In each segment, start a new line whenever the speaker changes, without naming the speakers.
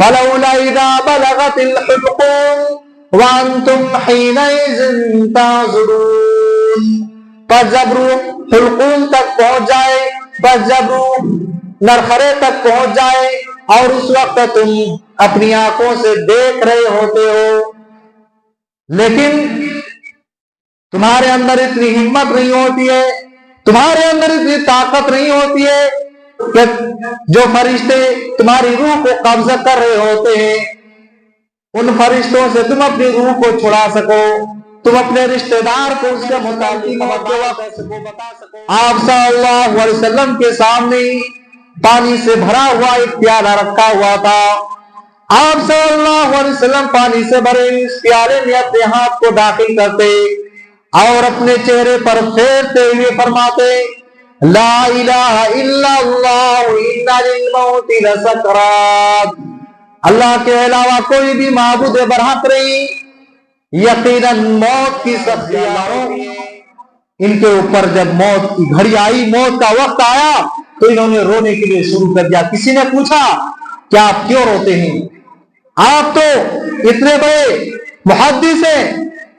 فلولا اذا بلغت الحلقوم وانتم حينئذ تنظرون، پس جب روح حلقوم تک پہنچ جائے، بس جب روح نرخرے تک پہنچ جائے اور اس وقت تم اپنی آنکھوں سے دیکھ رہے ہوتے ہو، لیکن تمہارے اندر اتنی ہمت نہیں ہوتی ہے، تمہارے اندر اتنی طاقت نہیں ہوتی ہے کہ جو فرشتے تمہاری روح کو قبضہ کر رہے ہوتے ہیں ان فرشتوں سے تم اپنی روح کو چھڑا سکو، تم اپنے رشتہ دار کو اس کے متعلق بتا سکو۔ آپ صلی اللہ علیہ وسلم کے سامنے پانی سے بھرا ہوا ایک پیالہ رکھا ہوا تھا، آپ صلی اللہ علیہ وسلم پانی سے بھرے اس پیالے میں اپنے ہاتھ کو داخل کرتے اور اپنے چہرے پر پھیرتے ہوئے فرماتے لا الہ الا اللہ ان للموت لسکرات، اللہ کے علاوہ کوئی بھی معبود برحق نہیں، یقیناً موت کی سختیاں ان کے اوپر۔ جب موت کی گھڑی آئی، موت کا وقت آیا تو انہوں نے رونے کے لیے شروع کر دیا۔ کسی نے پوچھا کہ آپ کیوں روتے ہیں؟ آپ تو اتنے بڑے محدث ہیں،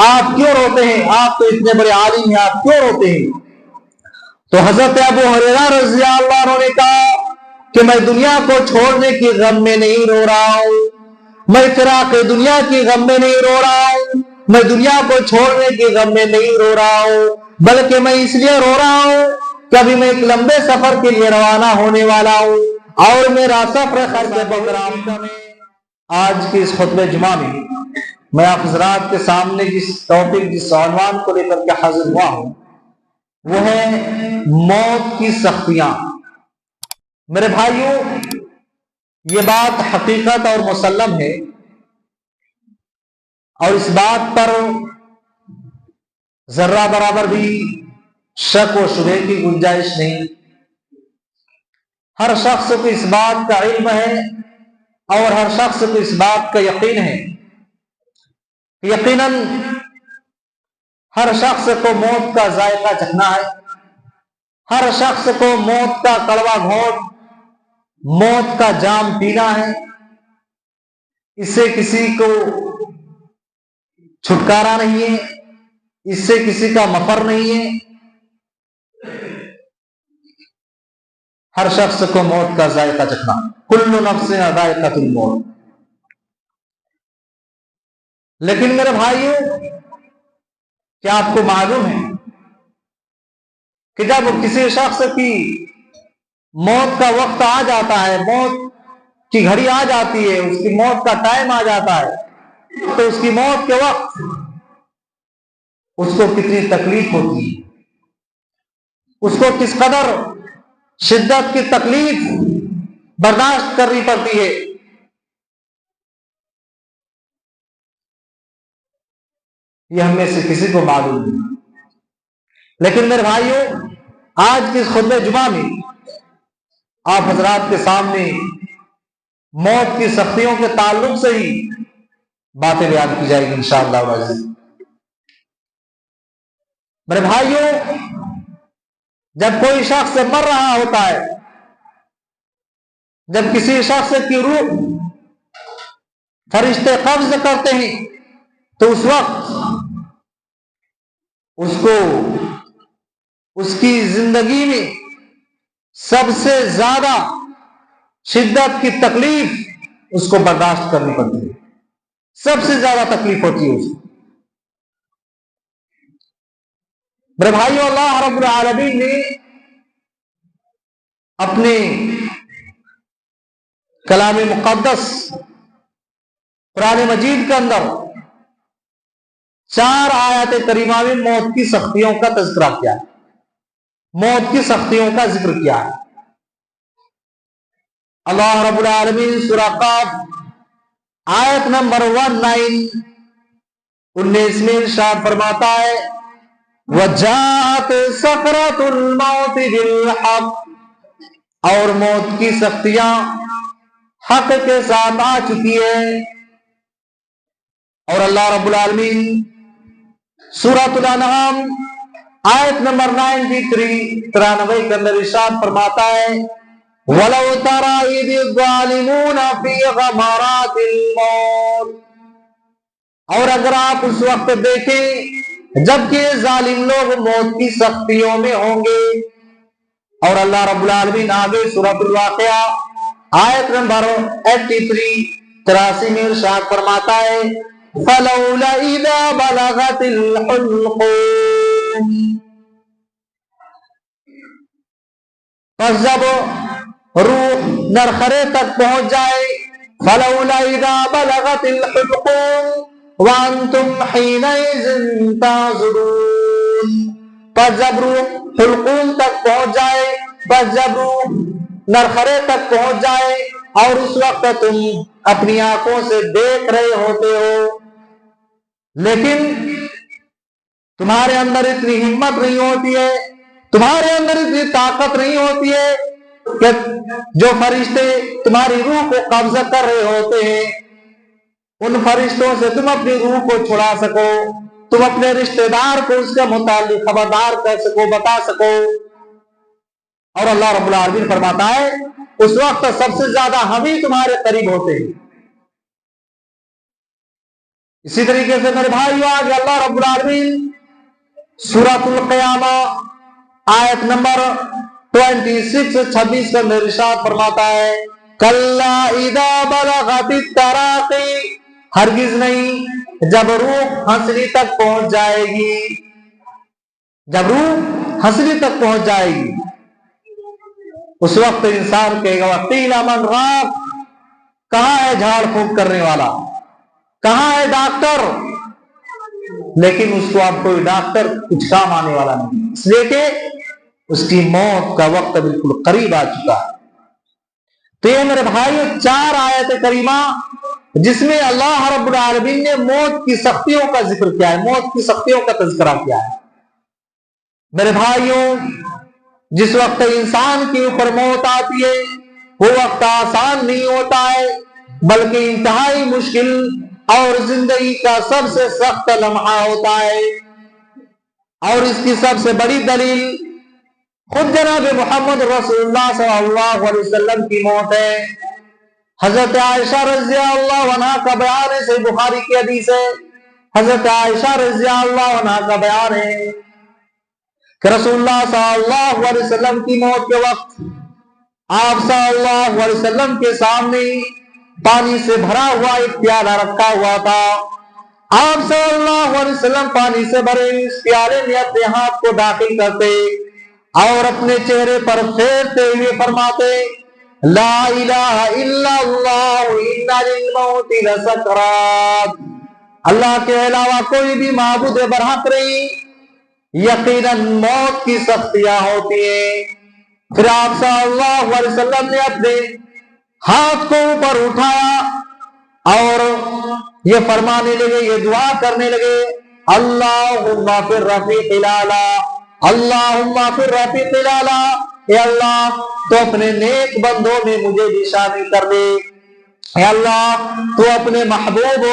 آپ کیوں روتے ہیں؟ آپ تو اتنے بڑے عالم ہیں، آپ کیوں روتے ہیں؟ تو حضرت ابو ہریرہ رضی اللہ عنہ نے کہا کہ میں دنیا کو چھوڑنے کی غم میں نہیں رو رہا ہوں، میں فراق دنیا کی غم میں نہیں رو رہا ہوں، میں دنیا کو چھوڑنے کی غم میں نہیں رو رہا ہوں، بلکہ میں اس لیے رو رہا ہوں کہ ابھی میں ایک لمبے سفر کے لیے روانہ ہونے والا ہوں اور میرا سفر خرچ بکرام۔ آج کے اس خطبہ جمعہ میں آپ حضرات کے سامنے جس ٹاپک، جس عنوان کو لے کر کے حاضر ہوا ہوں وہ ہے موت کی سختیاں۔ میرے بھائیوں، یہ بات حقیقت اور مسلم ہے اور اس بات پر ذرہ برابر بھی شک و شبہ کی گنجائش نہیں۔ ہر شخص کو اس بات کا علم ہے اور ہر شخص کو اس بات کا یقین ہے، یقیناً ہر شخص کو موت کا ذائقہ چکھنا ہے، ہر شخص کو موت کا کڑوا گھونٹ، موت کا جام پینا ہے، اس سے کسی کو چھٹکارا نہیں ہے، اس سے کسی کا مفر نہیں ہے۔ ہر شخص کو موت کا ذائقہ چکھنا، کل نفس ذائقۃ الموت۔ لیکن میرے بھائیوں، کیا آپ کو معلوم ہے کہ جب کسی شخص کی موت کا وقت آ جاتا ہے، موت کی گھڑی آ جاتی ہے، اس کی موت کا ٹائم آ جاتا ہے، تو اس کی موت کے وقت اس کو کتنی تکلیف ہوتی ہے، اس کو کس قدر شدت کی تکلیف برداشت کرنی پڑتی ہے، یہ ہم میں سے کسی کو معلوم نہیں۔ لیکن میرے بھائیوں، آج کے خطبہ جمعہ میں آپ حضرات کے سامنے موت کی سختیوں کے تعلق سے ہی باتیں بیان کی جائے گی انشاءاللہ العزیز۔ میرے بھائیوں، جب کوئی شخص مر رہا ہوتا ہے، جب کسی شخص کی روح فرشتے قبض کرتے ہیں تو اس وقت اس کو اس کی زندگی میں سب سے زیادہ شدت کی تکلیف اس کو برداشت کرنی پڑتی ہے، سب سے زیادہ تکلیف ہوتی ہے اس کو۔ میرے بھائیو، اللہ رب العالمین نے اپنے کلام مقدس قرآن مجید کے اندر 4 آیات کریمہ میں موت کی سختیوں کا تذکرہ کیا ہے، موت کی سختیوں کا ذکر کیا ہے۔ اللہ رب العالمین سورہ قاف آیت نمبر 19 میں ارشاد فرماتا ہے وَجَاءَتْ سَكْرَةُ الْمَوْتِ بِالْحَقِّ، اور موت کی سختیاں حق کے ساتھ آ چکی ہے۔ اور اللہ رب العالمین سورۃ الانعام آیت نمبر 93 کے اندر ارشاد فرماتا ہے وَلَوْ تَرَىٰ إِذِ الظَّالِمُونَ فِي غَمَرَاتِ الْمَوْتِ، اور اگر آپ اس وقت دیکھیں جبکہ ظالم لوگ موت کی سختیوں میں ہوں گے۔ اور اللہ رب العالمین آگے سورۃ الواقعہ آیت نمبر 83 میں ارشاد فرماتا ہے فَلَوْلَا إِذَا بَلَغَتِ الْحُلْقُومَ، پس جب روح نرخرے تک پہنچ جائے، فَلَوْلَا إِذَا بَلَغَتِ الْحُلْقُومَ وَأَنْتُمْ حِينَئِذٍ تَنظُرُونَ، پس جب روح حلقوم تک پہنچ جائے، بس جب روح نرخرے تک پہنچ جائے اور اس وقت تم اپنی آنکھوں سے دیکھ رہے ہوتے ہو، لیکن تمہارے اندر اتنی ہمت نہیں ہوتی ہے، تمہارے اندر اتنی طاقت نہیں ہوتی ہے کہ جو فرشتے تمہاری روح کو قبضہ کر رہے ہوتے ہیں ان فرشتوں سے تم اپنی روح کو چھڑا سکو، تم اپنے رشتہ دار کو اس کے متعلق خبردار کر سکو، بتا سکو۔ اور اللہ رب العالمین فرماتا ہے اس وقت سب سے زیادہ ہم ہی تمہارے قریب ہوتے ہیں۔ اسی طریقے سے میرے بھائیو آگے اللہ رب العالمین سورۃ القیامہ آیت نمبر 26 کا ارشاد فرماتا ہے کلا اذا بلغت التراقی، ہرگز نہیں جب روح ہنسلی تک پہنچ جائے گی، جب روح ہنسلی تک پہنچ جائے گی اس وقت انسان کہے گا قیل من راق، کہاں ہے جھاڑ پھونک کرنے والا، کہاں ہے ڈاکٹر، لیکن اس کو اب کوئی ڈاکٹر کچھ کام آنے والا نہیں، اس لیے کہ اس کی موت کا وقت بالکل قریب آ چکا ہے۔ تو یہ میرے بھائیو 4 آیت کریمہ جس میں اللہ رب العالمین نے موت کی سختیوں کا ذکر کیا ہے، موت کی سختیوں کا تذکرہ کیا ہے۔ میرے بھائیوں جس وقت انسان کے اوپر موت آتی ہے وہ وقت آسان نہیں ہوتا ہے بلکہ انتہائی مشکل اور زندگی کا سب سے سخت لمحہ ہوتا ہے، اور اس کی سب سے بڑی دلیل خود جناب محمد رسول اللہ صلی اللہ علیہ وسلم کی موت ہے۔ حضرت عائشہ رضی اللہ عنہا کا بیان ہے، صحیح بخاری کی حدیث ہے، حضرت عائشہ رضی اللہ عنہا کا بیان ہے کہ رسول اللہ صلی اللہ علیہ وسلم کی موت کے وقت آپ صلی اللہ علیہ وسلم کے سامنے پانی سے بھرا ہوا ایک پیالہ رکھا ہوا تھا، آپ صلی اللہ علیہ وسلم پانی سے بھرے اس پیالے میں اپنے ہاتھ کو داخل کرتے اور اپنے چہرے پر پھیرتے ہوئے فرماتے لا الہ الا اللہ ان للموت لسکرات، اللہ کے علاوہ کوئی بھی معبود برحق نہیں، یقیناً موت کی سختیاں ہوتی ہیں۔ پھر آپ صلی اللہ علیہ وسلم نے اپنے ہاتھ کو اوپر اٹھایا اور یہ فرمانے لگے، یہ دعا کرنے لگے اللہم فی الرفیق الاعلی، اللہم فی الرفیق الاعلی، اے اللہ تو اپنے نیک بندوں میں مجھے بھی شامل کر دے، اے اللہ تو اپنے محبوب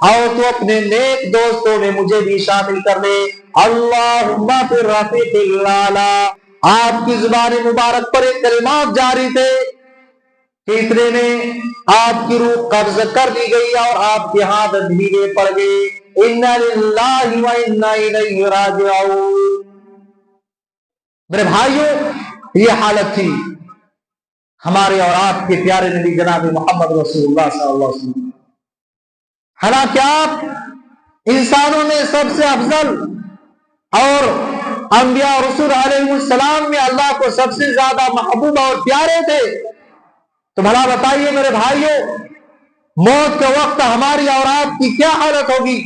اور تو اپنے نیک دوستوں میں مجھے بھی شامل کر دے، اللہم فی الرفیق الاعلی۔ آپ کی زبان مبارک پر ایک کلمات جاری تھے کہ اتنے میں آپ کی روح قبض کر دی گئی اور آپ کے ہاتھ بھیگے پڑ گئے، انا للہ و انا الیہ راجعون۔ میرے بھائیوں یہ حالت تھی ہمارے اور آپ کے پیارے نبی جناب محمد رسول اللہ صلی اللہ علیہ وسلم۔ حالانکہ آپ انسانوں میں سب سے افضل اور انبیاء اور رسول علیہ السلام میں اللہ کو سب سے زیادہ محبوب اور پیارے تھے، تو بھلا بتائیے میرے بھائیوں موت کے وقت ہماری اور آپ کی کیا حالت ہوگی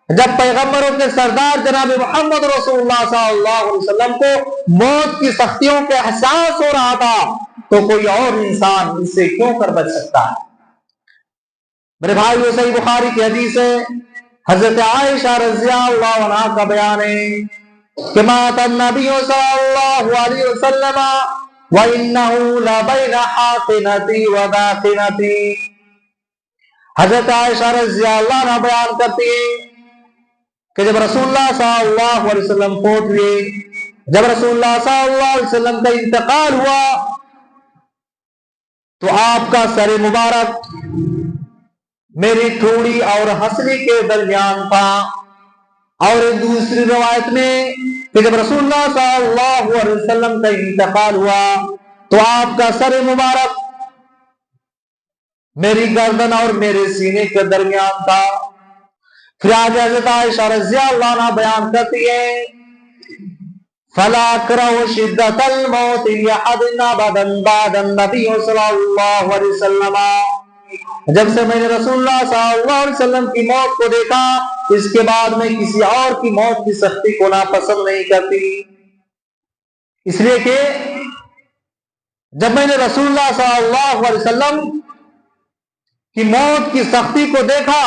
جب پیغمبروں کے سردار جناب محمد رسول اللہ صلی اللہ علیہ وسلم کو موت کی سختیوں کے احساس ہو رہا تھا تو کوئی اور انسان اس سے کیوں کر بچ سکتا ہے۔ میرے بھائیو صحیح بخاری کی حدیث ہے، حضرت عائشہ رضی اللہ عنہا کا بیان ہے کہ مات النبی صلی اللہ علیہ وسلم وَإِنَّهُ لَبَيْنَ حَاقِنَتِي وَدَاقِنَتِي، حضرت عائشہ رضی اللہ عنہ بیان کرتی ہے کہ جب رسول اللہ صلی اللہ علیہ وسلم فوت ہوئے، جب رسول اللہ صلی اللہ علیہ وسلم کا انتقال ہوا تو آپ کا سر مبارک میری ٹھوڑی اور ہنسلی کے درمیان تھا۔ اور دوسری روایت میں کہ جب رسول اللہ صلی اللہ علیہ وسلم کا انتقال ہوا تو آپ کا سر مبارک میری گردن اور میرے سینے کے درمیان تھا۔ پھر آگے حضرت عائشہ رضی اللہ عنہا بیان کرتی ہے فَلَا أَكْرَهُ شِدَّةَ الْمَوْتِ لِأَحَدٍ أَبَدًا بَعْدَ النَّبِيِّ صلی اللہ علیہ وسلم۔ جب سے میں نے رسول اللہ صلی اللہ علیہ وسلم کی موت کو دیکھا اس کے بعد میں کسی اور کی موت کی سختی کو ناپسند نہیں کرتی، اس لیے کہ جب میں نے رسول اللہ صلی اللہ علیہ وسلم کی موت کی سختی کو دیکھا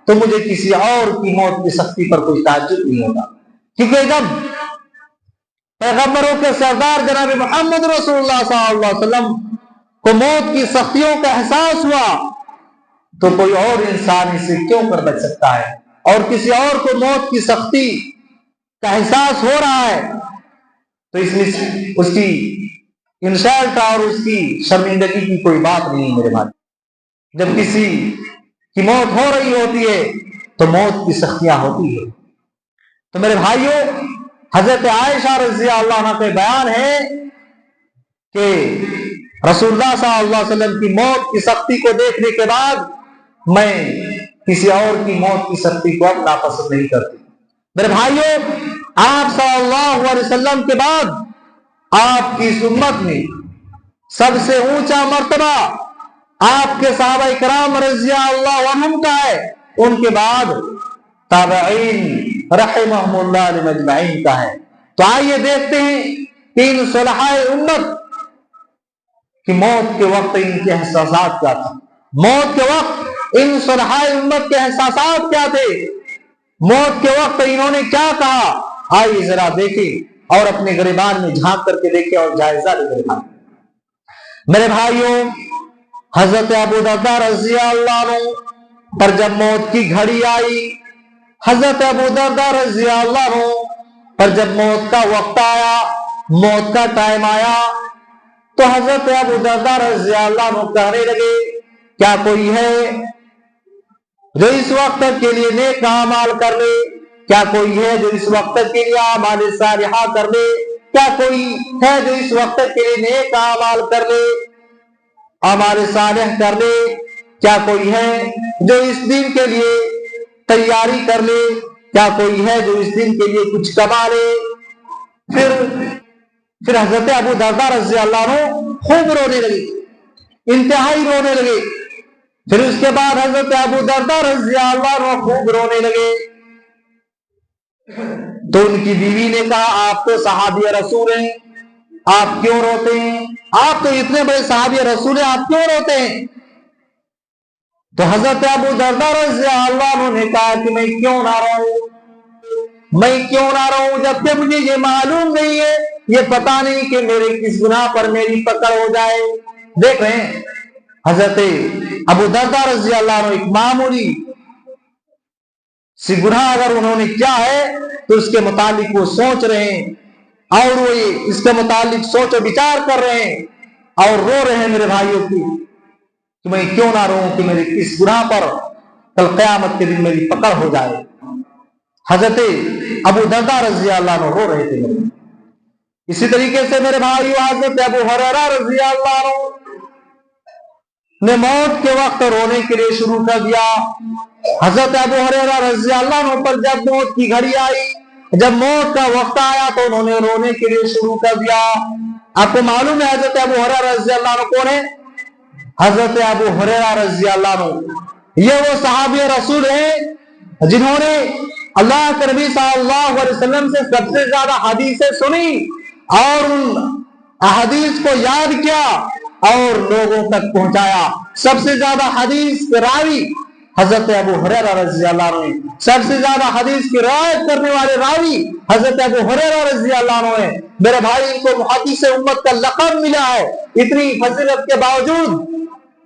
تو مجھے کسی اور کی موت کی سختی پر کوئی تعجب نہیں ہوتا، کیونکہ جب پیغمبروں کے سردار جناب محمد رسول اللہ صلی اللہ علیہ وسلم کو موت کی سختیوں کا احساس ہوا تو کوئی اور انسان اسے کیوں کر بچ سکتا ہے، اور کسی اور کو موت کی سختی کا احساس ہو رہا ہے تو اس میں اس کی انسلٹ اور اس کی شرمندگی کی کوئی بات نہیں میرے بھائی۔ جب کسی کی موت ہو رہی ہوتی ہے تو موت کی سختیاں ہوتی ہے۔ تو میرے بھائیوں، حضرت عائشہ رضی اللہ عنہ کے بیان ہے کہ رسول اللہ صلی اللہ علیہ وسلم کی موت کی سختی کو دیکھنے کے بعد میں کسی اور کی موت کی سختی کو اب ناپسند نہیں کرتی۔ میرے بھائیوں، آپ صلی اللہ علیہ وسلم کے بعد آپ کی اس امت میں سب سے اونچا مرتبہ آپ کے صحابہ کرام رضی اللہ عنہم کا ہے، ان کے بعد تابعین رحمہم اللہ علیہ مجمعین کا ہے۔ تو آئیے دیکھتے ہیں کہ ان صلحاء امت کی موت کے وقت ان کے احساسات کیا تھے، موت کے وقت ان صلحاء امت کے احساسات کیا تھے، موت کے وقت انہوں نے کیا کہا۔ آئیے ذرا دیکھیں اور اپنے گریبان میں جھانک کر کے دیکھیں اور جائزہ لے لیں۔ میرے بھائیوں، حضرت ابو درداء رضی اللہ عنہ پر جب موت کی گھڑی آئی، حضرت ابو درداء رضی اللہ عنہ پر جب موت کا وقت آیا، موت کا ٹائم آیا تو حضرت ابو درداء رضی اللہ عنہ کہنے لگے کیا کوئی ہے جو اس وقت کے لیے نیک اعمال کر لے، کیا کوئی ہے جو اس وقت کے لیے اعمال صالحہ کر لے، کیا کوئی ہے جو اس وقت کے لیے نیک اعمال کر لے، اعمال صالح کر لے، کیا کوئی ہے جو اس دن کے لیے تیاری کر لے، کیا کوئی ہے جو اس دن کے لیے کچھ کما لے۔ پھر حضرت ابو درداء رضی اللہ عنہ خوب رونے لگے، انتہائی رونے لگے۔ پھر اس کے بعد حضرت ابو درداء رضی اللہ عنہ خوب رونے لگے تو ان کی بیوی نے کہا آپ تو صحابی رسول ہیں، آپ کیوں روتے ہیں، آپ تو اتنے بڑے صحابی رسول ہیں، آپ کیوں روتے ہیں؟ تو حضرت ابو درداء رضی اللہ عنہ نے کہا کہ میں کیوں نہ رہوں، میں کیوں نہ رہوں جبکہ مجھے یہ معلوم نہیں ہے، یہ پتہ نہیں کہ میرے کس گناہ پر میری پکڑ ہو جائے۔ دیکھ رہے ہیں حضرت ابو درداء رضی اللہ عنہ ایک معمولی سی گناہ اگر انہوں نے کیا ہے تو اس کے متعلق وہ سوچ رہے ہیں اور وہ اس کے متعلق سوچ و بچار کر رہے ہیں اور رو رہے ہیں میرے بھائیوں کی کہ میں کیوں نہ رہوں کہ میرے کس گناہ پر کل قیامت کے دن میری پکڑ ہو جائے۔ حضرت ابو درداء رضی اللہ عنہ رو رہے تھے۔ اسی طریقے سے میرے بھائیوں، حضرت ابو ہریرہ رضی اللہ عنہ نے موت کے وقت رونے کے لیے شروع کر دیا۔ حضرت ابو ہریرہ رضی اللہ عنہ پر جب موت کی گھڑی آئی، جب موت کا وقت آیا تو انہوں نے رونے کے لیے شروع کر دیا۔ آپ کو معلوم ہے حضرت ابو ہریرہ رضی اللہ عنہ کون ہے؟ حضرت ابو ہریرہ رضی اللہ عنہ یہ وہ صحابی رسول ہیں جنہوں نے اللہ کے نبی صلی اللہ علیہ وسلم سے سب سے زیادہ حدیثیں سنی اور ان احادیث کو یاد کیا اور لوگوں تک پہنچایا۔ سب سے زیادہ حدیث کے راوی حضرت ابو ہریرہ رضی اللہ عنہ، سب سے زیادہ حدیث کی روایت کرنے والے راوی حضرت ابو ہریرہ رضی اللہ عنہ ہے۔ میرے بھائی، ان کو محدث امت کا لقب ملا ہے۔ اتنی فضیلت کے باوجود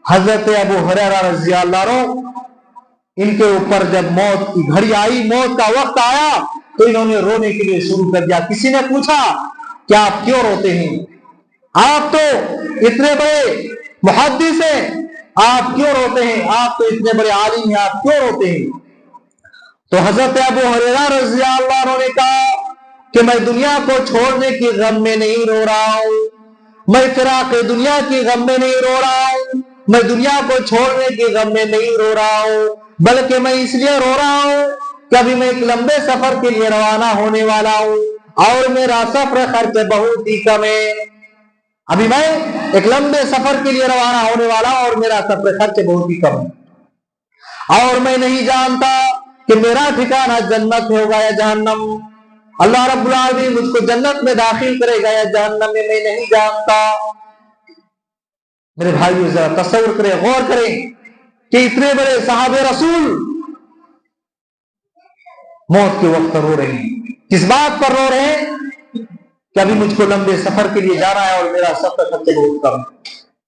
حضرت ابو ہریرہ رضی اللہ عنہ ان کے اوپر جب موت کی گھڑی آئی، موت کا وقت آیا تو انہوں نے رونے کے لیے شروع کر دیا۔ کسی نے پوچھا کہ آپ کیوں روتے ہیں؟ آپ تو اتنے بڑے محدث ہیں، آپ کیوں روتے ہیں؟ آپ تو اتنے بڑے عالم ہیں، آپ کیوں روتے ہیں؟ تو حضرت ابو ہریرہ رضی اللہ عنہ نے کہا کہ میں دنیا کو چھوڑنے کی غم میں نہیں رو رہا ہوں، میں فراق دنیا کی غم میں نہیں رو رہا ہوں، میں دنیا کو چھوڑنے کی غم میں نہیں رو رہا ہوں، بلکہ میں اس لیے رو رہا ہوں کہ ابھی میں ایک لمبے سفر کے لیے روانہ ہونے والا ہوں اور میرا سفر خرچ بہت ہی کم ہے۔ ابھی میں ایک لمبے سفر کے لیے روانہ ہونے والا ہوں اور میرا سفر خرچ بہت ہی کم ہے، اور میں نہیں جانتا کہ میرا ٹھکانہ جنت ہوگا یا جہنم، اللہ رب العالمین مجھ کو جنت میں داخل کرے گا یا جہنم میں نہیں جانتا۔ میرے بھائیو ذرا تصور کریں، غور کریں کہ اتنے بڑے صحابہ رسول موت کے وقت رو رہے ہیں، کس بات پر رو رہے ہیں؟ کہ ابھی مجھ کو لمبے سفر کے لیے جانا ہے اور میرا سفر خرچ بہت کم ہے۔